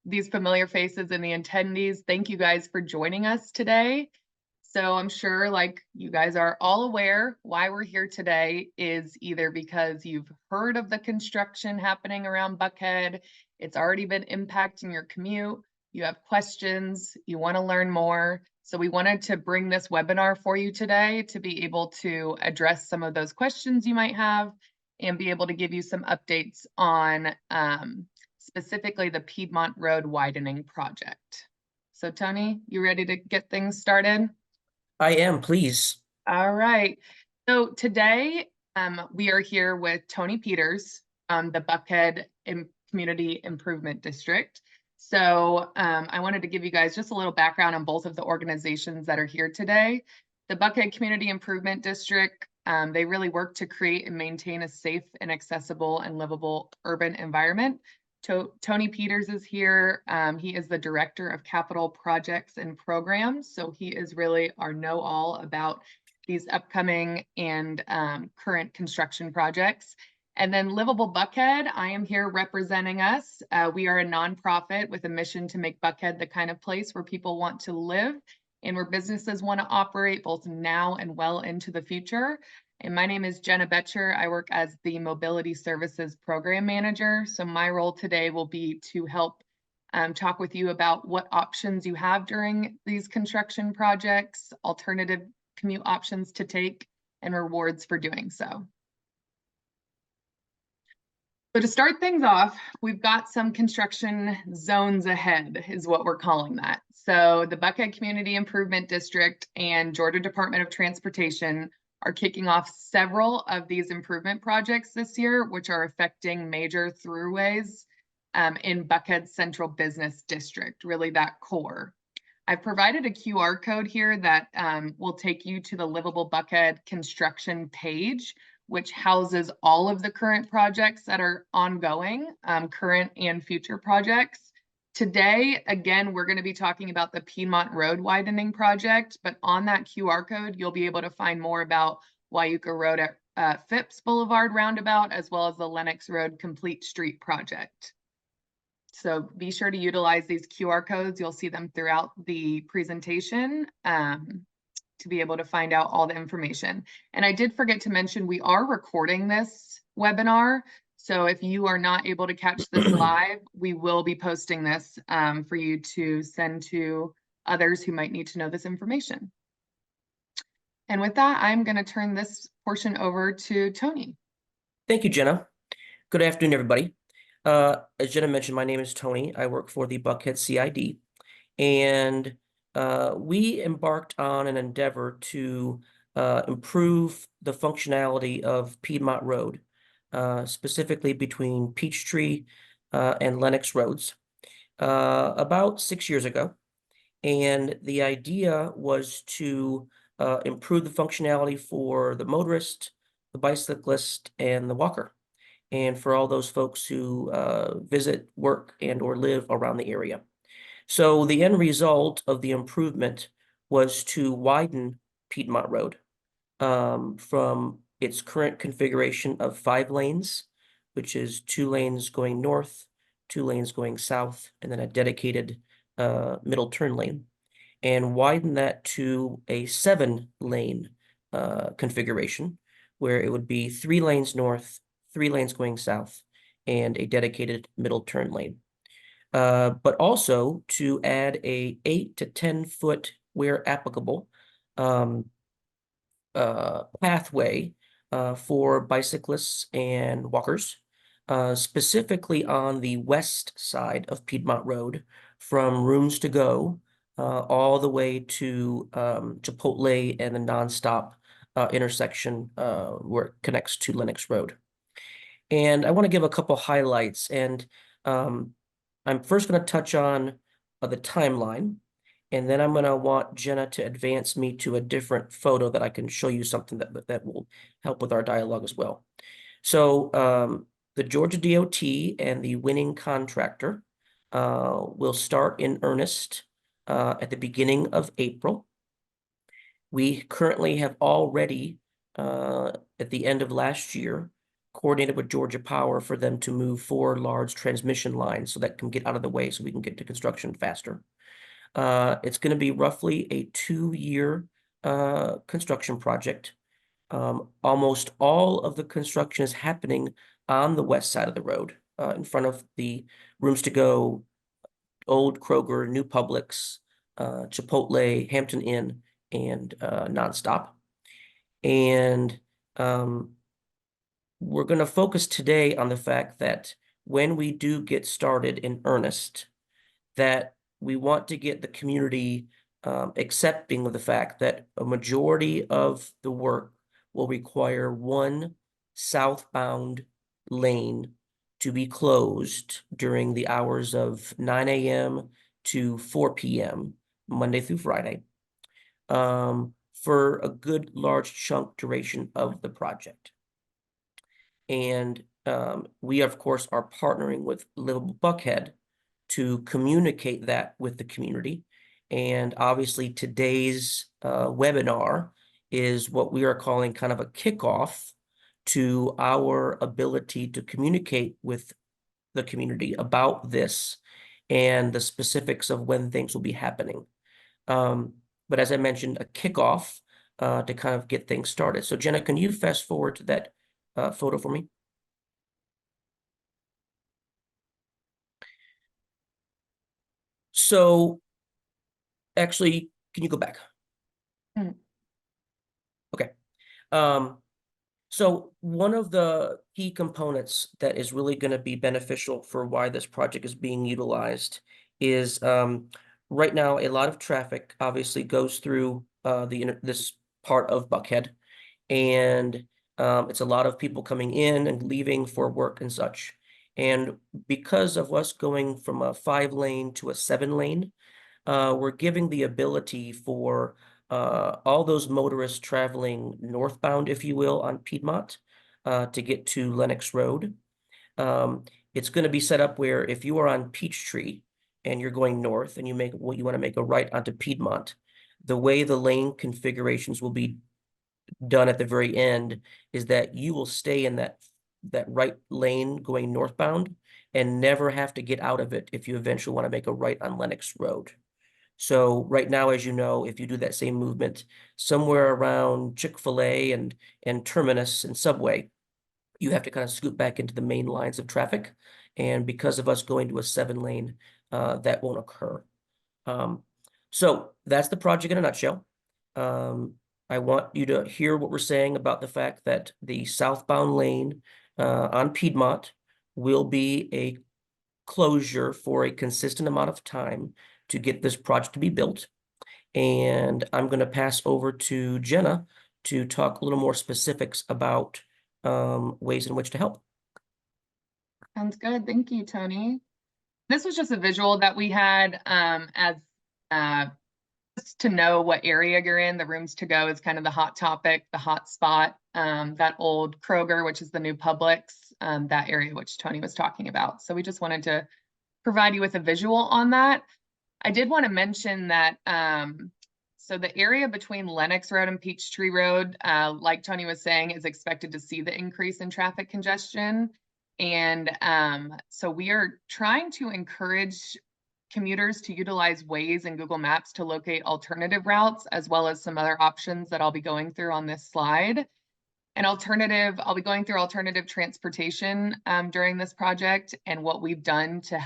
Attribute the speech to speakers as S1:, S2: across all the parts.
S1: these familiar faces and the attendees, thank you guys for joining us today. So I'm sure, like you guys are all aware, why we're here today is either because you've heard of the construction happening around Buckhead, it's already been impacting your commute, you have questions, you want to learn more. So we wanted to bring this webinar for you today to be able to address some of those questions you might have and be able to give you some updates on specifically the Piedmont Road widening project. So Tony, you ready to get things started?
S2: I am, please.
S1: All right. So today we are here with Tony Peters, the Buckhead Community Improvement District. So I wanted to give you guys just a little background on both of the organizations that are here today. The Buckhead Community Improvement District, they really work to create and maintain a safe and accessible and livable urban environment. Tony Peters is here. He is the Director of Capital Projects and Programs. So he is really our know-all about these upcoming and current construction projects. And then Livable Buckhead, I am here representing us. We are a nonprofit with a mission to make Buckhead the kind of place where people want to live and where businesses want to operate both now and well into the future. And my name is Jenna Boettcher. I work as the Mobility Services Program Manager. So my role today will be to help talk with you about what options you have during these construction projects, alternative commute options to take, and rewards for doing so. So to start things off, we've got some construction zones ahead, is what we're calling that. So the Buckhead Community Improvement District and Georgia Department of Transportation are kicking off several of these improvement projects this year, which are affecting major throughways in Buckhead's Central Business District, really that core. I've provided a QR code here that will take you to the Livable Buckhead construction page, which houses all of the current projects that are ongoing, current and future projects. Today, again, we're going to be talking about the Piedmont Road widening project, but on that QR code, you'll be able to find more about Wyuka Road at Phipps Boulevard roundabout, as well as the Lenox Road Complete Street project. So be sure to utilize these QR codes. You'll see them throughout the presentation to be able to find out all the information. And I did forget to mention, we are recording this webinar. So if you are not able to catch this live, we will be posting this for you to send to others who might need to know this information. And with that, I'm going to turn this portion over to Tony.
S2: Thank you, Jenna. Good afternoon, everybody. As Jenna mentioned, my name is Tony. I work for the Buckhead CID, and we embarked on an endeavor to improve the functionality of Piedmont Road, specifically between Peachtree and Lenox Roads, about 6 years ago. And the idea was to improve the functionality for the motorist, the bicyclist, and the walker, and for all those folks who visit, work, and or live around the area. So the end result of the improvement was to widen Piedmont Road from its current configuration of 5 lanes, which is 2 lanes going north, 2 lanes going south, and then a dedicated middle turn lane, and widen that to a 7-lane configuration, where it would be 3 lanes north, 3 lanes going south, and a dedicated middle turn lane. But also to add a 8 to 10 foot, where applicable, pathway for bicyclists and walkers, specifically on the west side of Piedmont Road, from Rooms to Go all the way to Chipotle and the nonstop intersection where it connects to Lenox Road. And I want to give a couple highlights, and I'm first going to touch on the timeline, and then I'm going to want Jenna to advance me to a different photo that I can show you something that will help with our dialogue as well. So the Georgia DOT and the winning contractor will start in earnest at the beginning of April. We currently have already, at the end of last year, coordinated with Georgia Power for them to move 4 large transmission lines so that can get out of the way so we can get to construction faster. It's going to be roughly a 2-year construction project. Almost all of the construction is happening on the west side of the road, in front of the Rooms to Go, Old Kroger, New Publix, Chipotle, Hampton Inn, and Nonstop. And we're going to focus today on the fact that when we do get started in earnest, that we want to get the community accepting of the fact that a majority of the work will require one southbound lane to be closed during the hours of 9 a.m. to 4 p.m., Monday through Friday, for a good large chunk duration of the project. And we, of course, are partnering with Livable Buckhead to communicate that with the community. And obviously today's webinar is what we are calling kind of a kickoff to our ability to communicate with the community about this and the specifics of when things will be happening. But as I mentioned, a kickoff to kind of get things started. So Jenna, can you fast forward to that photo for me? So actually, can you go back?
S1: Mm.
S2: Okay. So one of the key components that is really going to be beneficial for why this project is being utilized is right now a lot of traffic obviously goes through this part of Buckhead, and it's a lot of people coming in and leaving for work and such. And because of us going from a 5-lane to a 7-lane, we're giving the ability for all those motorists traveling northbound, if you will, on Piedmont to get to Lenox Road. It's going to be set up where if you are on Peachtree and you're going north and you want to make a right onto Piedmont, the way the lane configurations will be done at the very end is that you will stay in that right lane going northbound and never have to get out of it if you eventually want to make a right on Lenox Road. So right now, as you know, if you do that same movement somewhere around Chick-fil-A and Terminus and Subway, you have to kind of scoot back into the main lines of traffic. And because of us going to a 7-lane, that won't occur. So that's the project in a nutshell. I want you to hear what we're saying about the fact that the southbound lane on Piedmont will be a closure for a consistent amount of time to get this project to be built. And I'm going to pass over to Jenna to talk a little more specifics about ways in which to help.
S1: Sounds good. Thank you, Tony. This was just a visual that we had as just to know what area you're in. The Rooms to Go is kind of the hot topic, the hot spot. That old Kroger, which is the new Publix, that area which Tony was talking about. So we just wanted to provide you with a visual on that. I did want to mention that so the area between Lenox Road and Peachtree Road, like Tony was saying, is expected to see the increase in traffic congestion. And so we are trying to encourage commuters to utilize Waze and Google Maps to locate alternative routes, as well as some other options that I'll be going through on this slide. I'll be going through alternative transportation during this project and what we've done to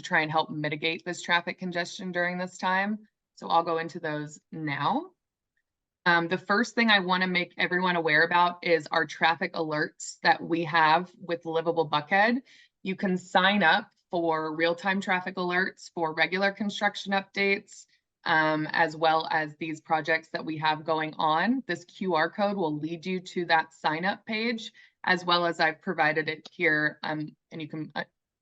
S1: try and help mitigate this traffic congestion during this time. So I'll go into those now. The first thing I want to make everyone aware about is our traffic alerts that we have with Livable Buckhead. You can sign up for real-time traffic alerts for regular construction updates, as well as these projects that we have going on. This QR code will lead you to that sign-up page, as well as I've provided it here, and you can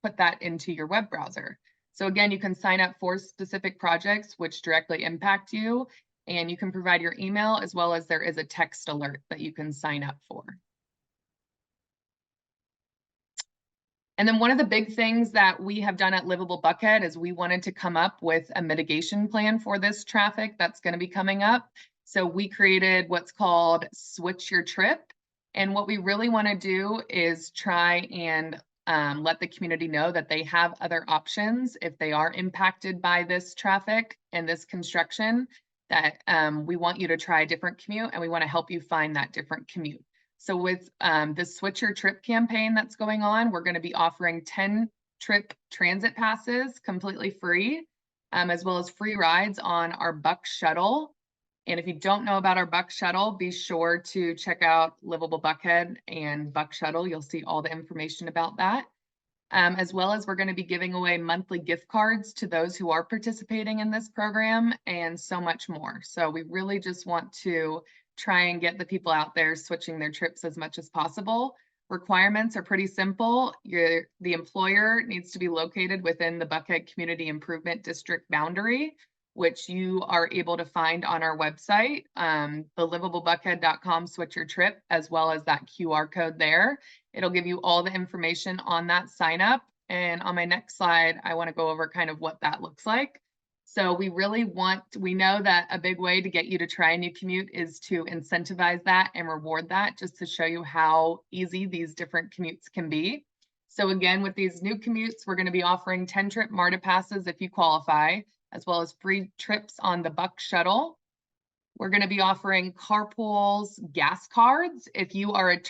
S1: put that into your web browser. So again, you can sign up for specific projects which directly impact you, and you can provide your email, as well as there is a text alert that you can sign up for. And then one of the big things that we have done at Livable Buckhead is we wanted to come up with a mitigation plan for this traffic that's going to be coming up. So we created what's called Switch Your Trip. And what we really want to do is try and let the community know that they have other options if they are impacted by this traffic and this construction, that we want you to try a different commute and we want to help you find that different commute. So with the Switch Your Trip campaign that's going on, we're going to be offering 10 trip transit passes completely free, as well as free rides on our Buck Shuttle. And if you don't know about our Buck Shuttle, be sure to check out Livable Buckhead and Buck Shuttle. You'll see all the information about that. As well as we're going to be giving away monthly gift cards to those who are participating in this program and so much more. So we really just want to try and get the people out there switching their trips as much as possible. Requirements are pretty simple. The employer needs to be located within the Buckhead Community Improvement District boundary, which you are able to find on our website, the livablebuckhead.com switch your trip, as well as that QR code there. It'll give you all the information on that sign up. And on my next slide, I want to go over kind of what that looks like. So we know that a big way to get you to try a new commute is to incentivize that and reward that, just to show you how easy these different commutes can be. So again, with these new commutes, we're going to be offering 10 trip MARTA passes if you qualify, as well as free trips on the Buck Shuttle. We're going to be offering carpools, gas cards. If you are a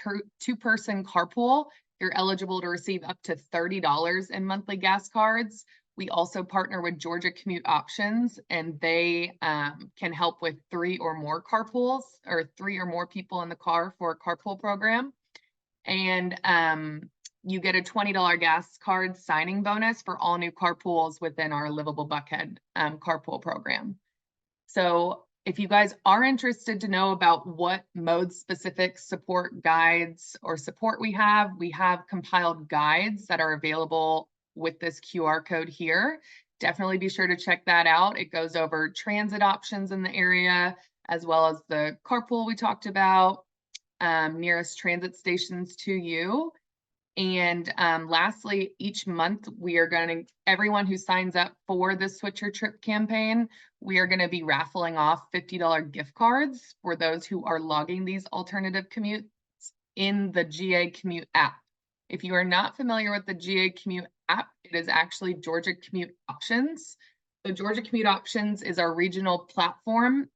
S1: two-person carpool, you're eligible to receive up to $30 in monthly gas cards. We also partner with Georgia Commute Options, and they can help with 3 or more carpools, or 3 or more people in the car for a carpool program. And you get a $20 gas card signing bonus for all new carpools within our Livable Buckhead carpool program. So if you guys are interested to know about what mode-specific support guides or support we have compiled guides that are available with this QR code here. Definitely be sure to check that out. It goes over transit options in the area, as well as the carpool we talked about, nearest transit stations to you. And lastly, each month we are going to, everyone who signs up for the Switch Your Trip campaign, we are going to be raffling off $50 gift cards for those who are logging these alternative commutes in the GA Commute app. If you are not familiar with the GA Commute app, it is actually Georgia Commute Options. So Georgia Commute Options is our regional platform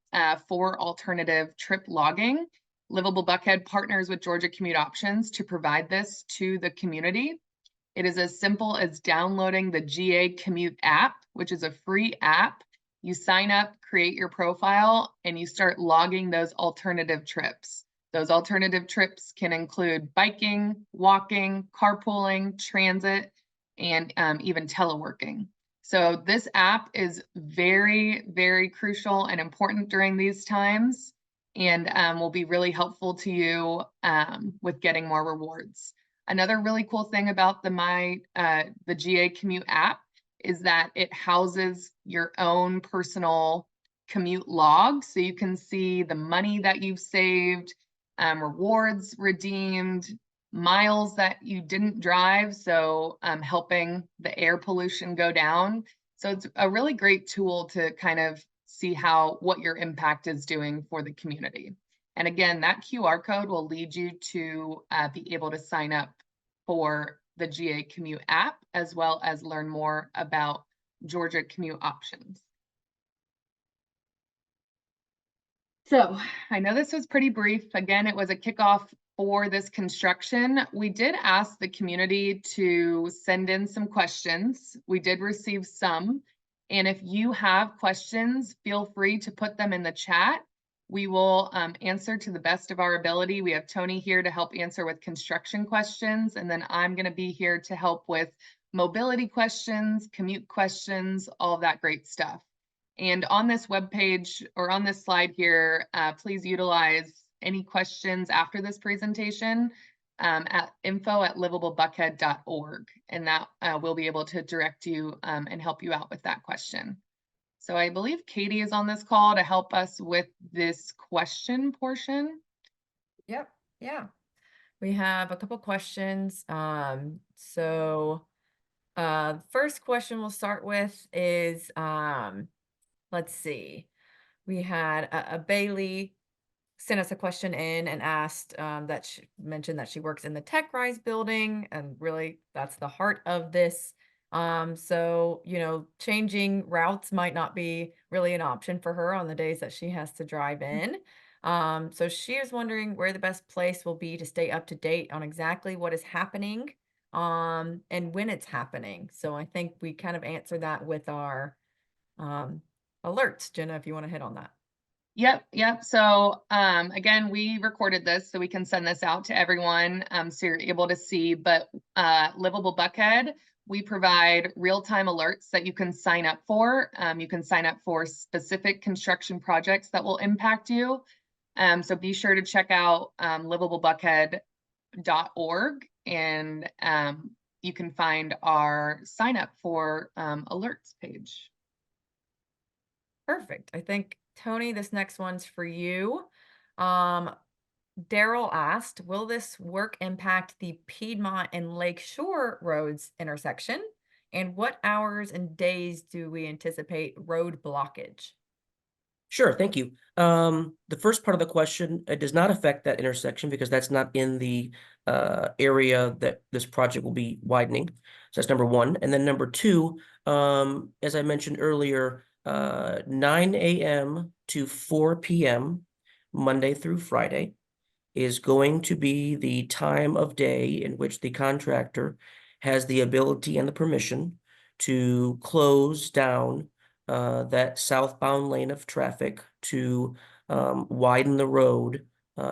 S1: for alternative trip logging. Livable Buckhead partners with Georgia Commute Options to provide this to the community. It is as simple as downloading the GA Commute app, which is a free app. You sign up, create your profile, and you start logging those alternative trips. Those alternative trips can include biking, walking, carpooling, transit, and even teleworking. So this app is very, very crucial and important during these times, and will be really helpful to you with getting more rewards. Another really cool thing about the GA Commute app is that it houses your own personal commute log, so you can see the money that you've saved, rewards redeemed, miles that you didn't drive, so helping the air pollution go down. So it's a really great tool to kind of see what your impact is doing for the community. And again, that QR code will lead you to be able to sign up for the GA Commute app, as well as learn more about Georgia Commute Options. So I know this was pretty brief. Again, it was a kickoff for this construction. We did ask the community to send in some questions. We did receive some. And if you have questions, feel free to put them in the chat. We will answer to the best of our ability. We have Tony here to help answer with construction questions, and then I'm going to be here to help with mobility questions, commute questions, all of that great stuff. And on this webpage, or on this slide here, please utilize any questions after this presentation at info@livablebuckhead.org, and that we'll be able to direct you and help you out with that question. So I believe Katie is on this call to help us with this question portion.
S3: Yep, yeah. We have a couple questions. First question we'll start with is, let's see. We had a Bailey sent us a question in and asked that she mentioned that she works in the Tech Rise building, and really that's the heart of this. So, changing routes might not be really an option for her on the days that she has to drive in. So she is wondering where the best place will be to stay up to date on exactly what is happening, and when it's happening. So I think we kind of answer that with our alerts. Jenna, if you want to hit on that.
S1: Yep. So again, we recorded this so we can send this out to everyone so you're able to see. But Livable Buckhead, we provide real-time alerts that you can sign up for. You can sign up for specific construction projects that will impact you. So be sure to check out livablebuckhead.org, and you can find our sign up for alerts page.
S3: Perfect. I think, Tony, this next one's for you. Daryl asked, will this work impact the Piedmont and Lakeshore roads intersection? And what hours and days do we anticipate road blockage?
S2: Sure, thank you. The first part of the question, it does not affect that intersection because that's not in the area that this project will be widening. So that's number one. And then number two, as I mentioned earlier, 9 a.m. to 4 p.m. Monday through Friday is going to be the time of day in which the contractor has the ability and the permission to close down that southbound lane of traffic to widen the road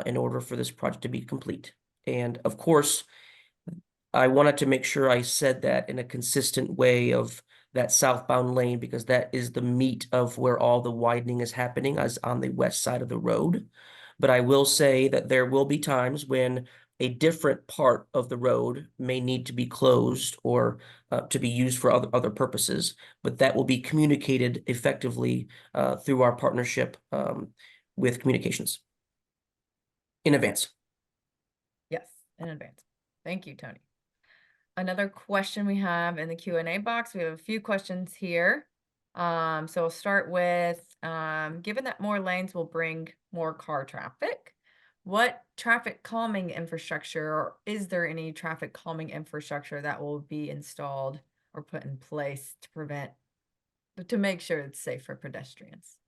S2: in order for this project to be complete. And of course, I wanted to make sure I said that in a consistent way of that southbound lane, because that is the meat of where all the widening is happening, as on the west side of the road. But I will say that there will be times when a different part of the road may need to be closed or to be used for other purposes, but that will be communicated effectively through our partnership with communications in advance.
S3: Yes, in advance. Thank you, Tony. Another question we have in the Q&A box. We have a few questions here. So we'll start with, given that more lanes will bring more car traffic, what traffic calming infrastructure, or is there any traffic calming infrastructure that will be installed or put in place to make sure it's safe for pedestrians?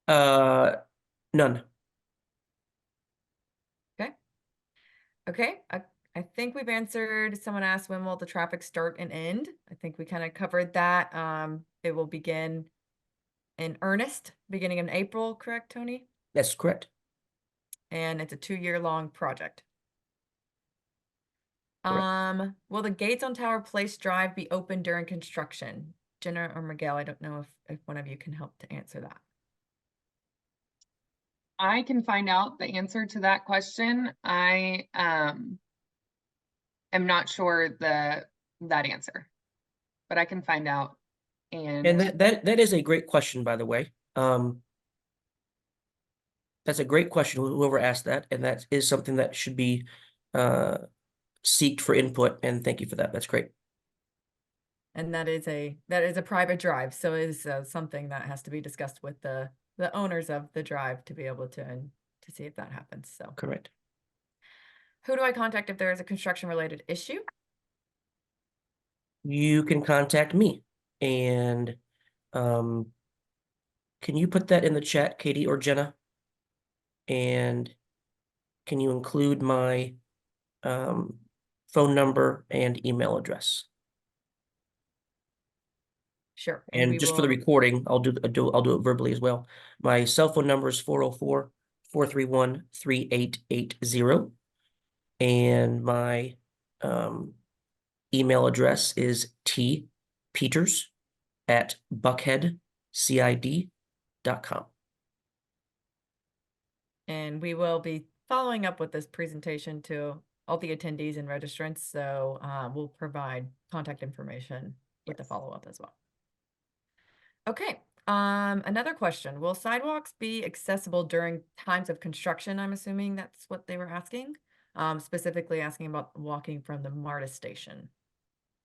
S2: None.
S3: Okay. I think we've answered. Someone asked, when will the traffic start and end? I think we kind of covered that. It will begin in earnest beginning in April, correct, Tony?
S2: That's correct.
S3: And it's a 2-year-long project.
S2: Correct.
S3: Will the gates on Tower Place Drive be open during construction? Jenna or Miguel, I don't know if one of you can help to answer that.
S1: I can find out the answer to that question. I am not sure that answer, but I can find out.
S2: And that is a great question, by the way. That's a great question, whoever asked that, and that is something that should be seeked for input, and thank you for that. That's great.
S3: And that is a private drive, so it is something that has to be discussed with the owners of the drive to be able to see if that happens. So
S2: Correct.
S3: who do I contact if there is a construction related issue?
S2: You can contact me, and can you put that in the chat, Katie or Jenna? And can you include my phone number and email address?
S3: Sure.
S2: And just for the recording, I'll do it verbally as well. My cell phone number is 404-431-3880. And my email address is tpeters@buckheadcid.com.
S3: And we will be following up with this presentation to all the attendees and registrants. So we'll provide contact information with the follow-up as well. Okay. Another question. Will sidewalks be accessible during times of construction? I'm assuming that's what they were asking. Specifically asking about walking from the MARTA station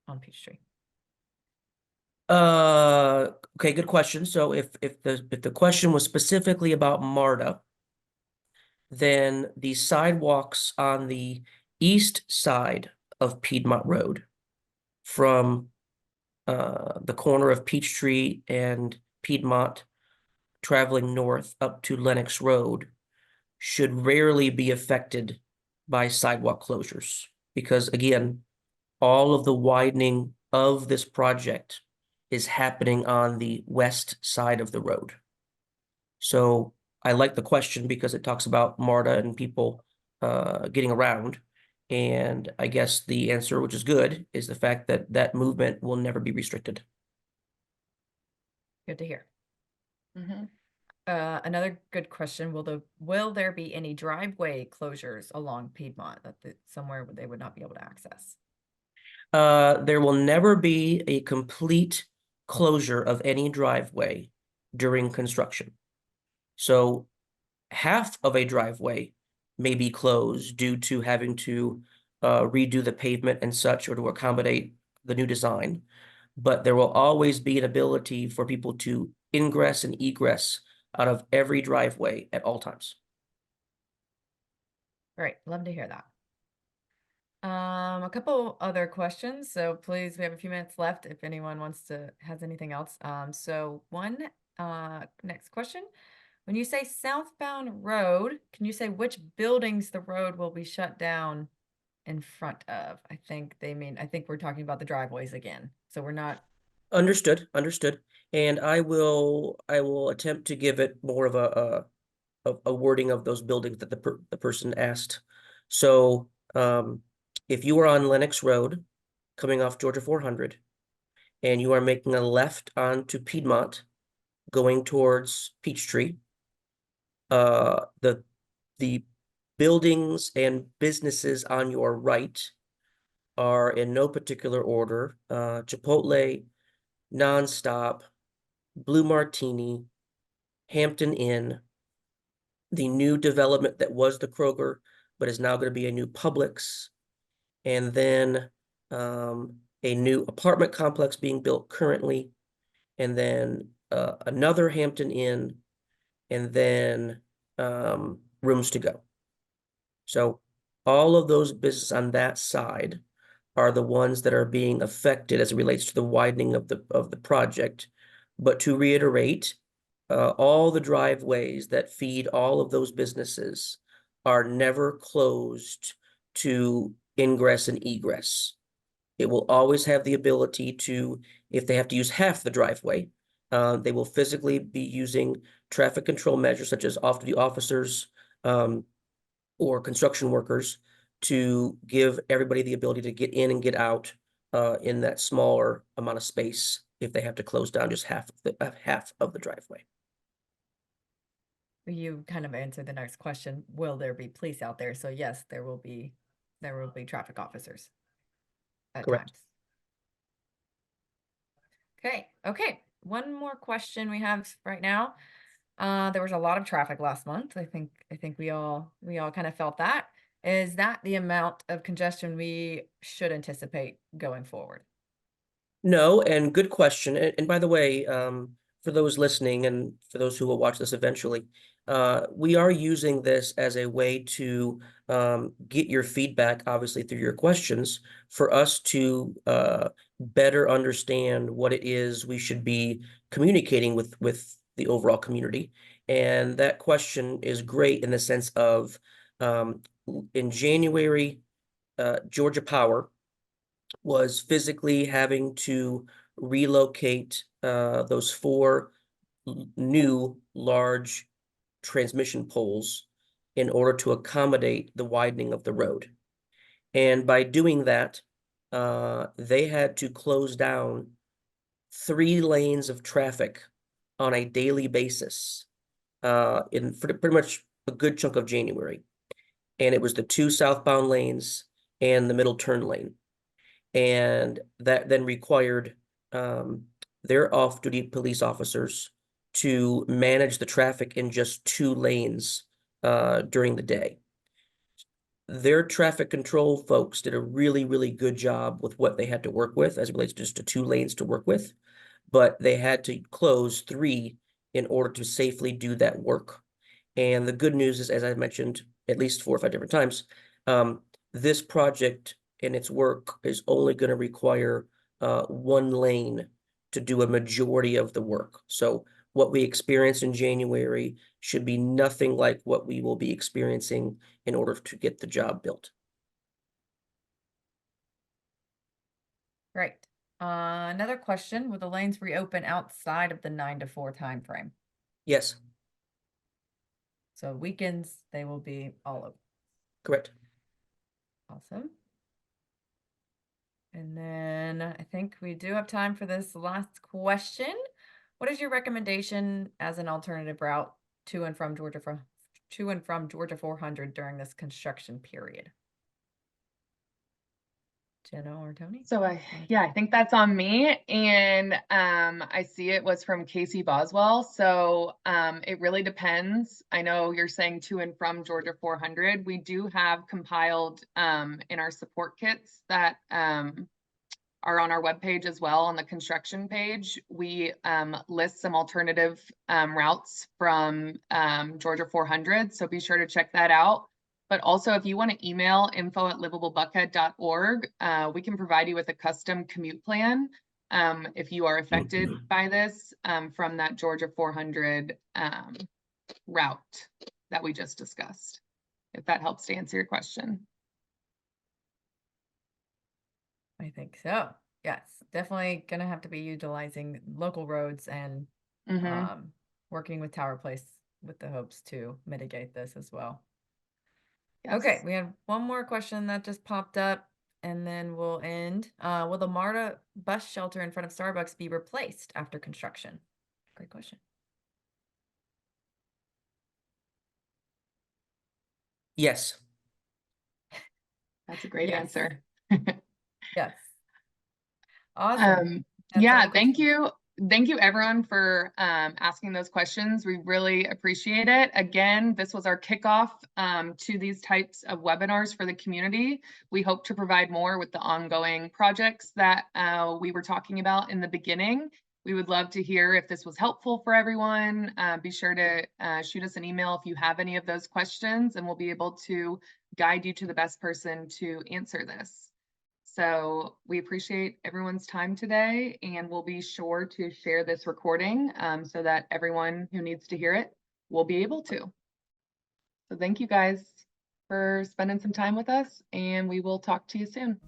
S3: on Peachtree.
S2: Okay, good question. So if the question was specifically about MARTA, then the sidewalks on the east side of Piedmont Road from the corner of Peachtree and Piedmont traveling north up to Lenox Road should rarely be affected by sidewalk closures. Because again, all of the widening of this project is happening on the west side of the road. So I like the question because it talks about MARTA and people getting around. And I guess the answer, which is good, is the fact that that movement will never be restricted.
S3: Good to hear.
S1: Mhm.
S3: Another good question, will there be any driveway closures along Piedmont somewhere where they would not be able to access?
S2: There will never be a complete closure of any driveway during construction. So half of a driveway may be closed due to having to redo the pavement and such, or to accommodate the new design. But there will always be an ability for people to ingress and egress out of every driveway at all times.
S3: Great, love to hear that. A couple other questions, so please, we have a few minutes left if anyone has anything else. So next question. When you say southbound road, can you say which buildings the road will be shut down in front of? I think we're talking about the driveways again. So we're not.
S2: Understood. And I will attempt to give it more of a wording of those buildings that the person asked. So if you are on Lenox Road coming off Georgia 400 and you are making a left onto Piedmont going towards Peachtree, the buildings and businesses on your right are in no particular order: Chipotle, Nonstop, Blue Martini, Hampton Inn, the new development that was the Kroger, but is now going to be a new Publix, and then a new apartment complex being built currently, and then another Hampton Inn, and then Rooms to Go. So all of those businesses on that side are the ones that are being affected as it relates to the widening of the project. But to reiterate, all the driveways that feed all of those businesses are never closed to ingress and egress. It will always have the ability to, if they have to use half the driveway, they will physically be using traffic control measures such as off-duty officers or construction workers to give everybody the ability to get in and get out in that smaller amount of space if they have to close down just half of the driveway.
S3: You kind of answered the next question. Will there be police out there? So yes, there will be traffic officers at
S2: Correct.
S3: times. Okay. One more question we have right now. There was a lot of traffic last month. I think we all kind of felt that. Is that the amount of congestion we should anticipate going forward?
S2: No, and good question. And by the way, for those listening and for those who will watch this eventually, we are using this as a way to get your feedback, obviously through your questions, for us to better understand what it is we should be communicating with the overall community. And that question is great in the sense of in January, Georgia Power was physically having to relocate those 4 new large transmission poles in order to accommodate the widening of the road. And by doing that, they had to close down 3 lanes of traffic on a daily basis in pretty much a good chunk of January. And it was the 2 southbound lanes and the middle turn lane. And that then required their off-duty police officers to manage the traffic in just 2 lanes during the day. Their traffic control folks did a really, really good job with what they had to work with as it relates to just to 2 lanes to work with, but they had to close 3 in order to safely do that work. And the good news is, as I mentioned at least 4 or 5 different times, this project and its work is only going to require 1 lane to do a majority of the work. So what we experienced in January should be nothing like what we will be experiencing in order to get the job built.
S3: Great. Another question, will the lanes reopen outside of the 9 to 4 time frame?
S2: Yes,
S3: So weekends, they will be all open.
S2: correct.
S3: Awesome. And then I think we do have time for this last question. What is your recommendation as an alternative route to and from Georgia 400 during this construction period? Jenna or Tony?
S1: So I think that's on me. And I see it was from Casey Boswell. So it really depends. I know you're saying to and from Georgia 400. We do have compiled in our support kits that are on our webpage as well. On the construction page, we list some alternative routes from Georgia 400. So be sure to check that out. But also, if you want to email info@livablebuckhead.org, we can provide you with a custom commute plan if you are affected by this from that Georgia 400 route that we just discussed, if that helps to answer your question.
S3: I think so. Yes, definitely gonna have to be utilizing local roads and working with Tower Place with the hopes to mitigate this as well.
S1: Yes.
S3: Okay, we have one more question that just popped up and then we'll end. Will the MARTA bus shelter in front of Starbucks be replaced after construction? Great question.
S1: Yes. That's a great
S3: Yes.
S1: answer.
S3: Yes. Awesome.
S1: Yeah, thank you. Thank you everyone for asking those questions. We really appreciate it. Again, this was our kickoff to these types of webinars for the community. We hope to provide more with the ongoing projects that we were talking about in the beginning. We would love to hear if this was helpful for everyone. Be sure to shoot us an email if you have any of those questions, and we'll be able to guide you to the best person to answer this. So we appreciate everyone's time today, and we'll be sure to share this recording so that everyone who needs to hear it will be able to. So thank you guys for spending some time with us, and we will talk to you soon.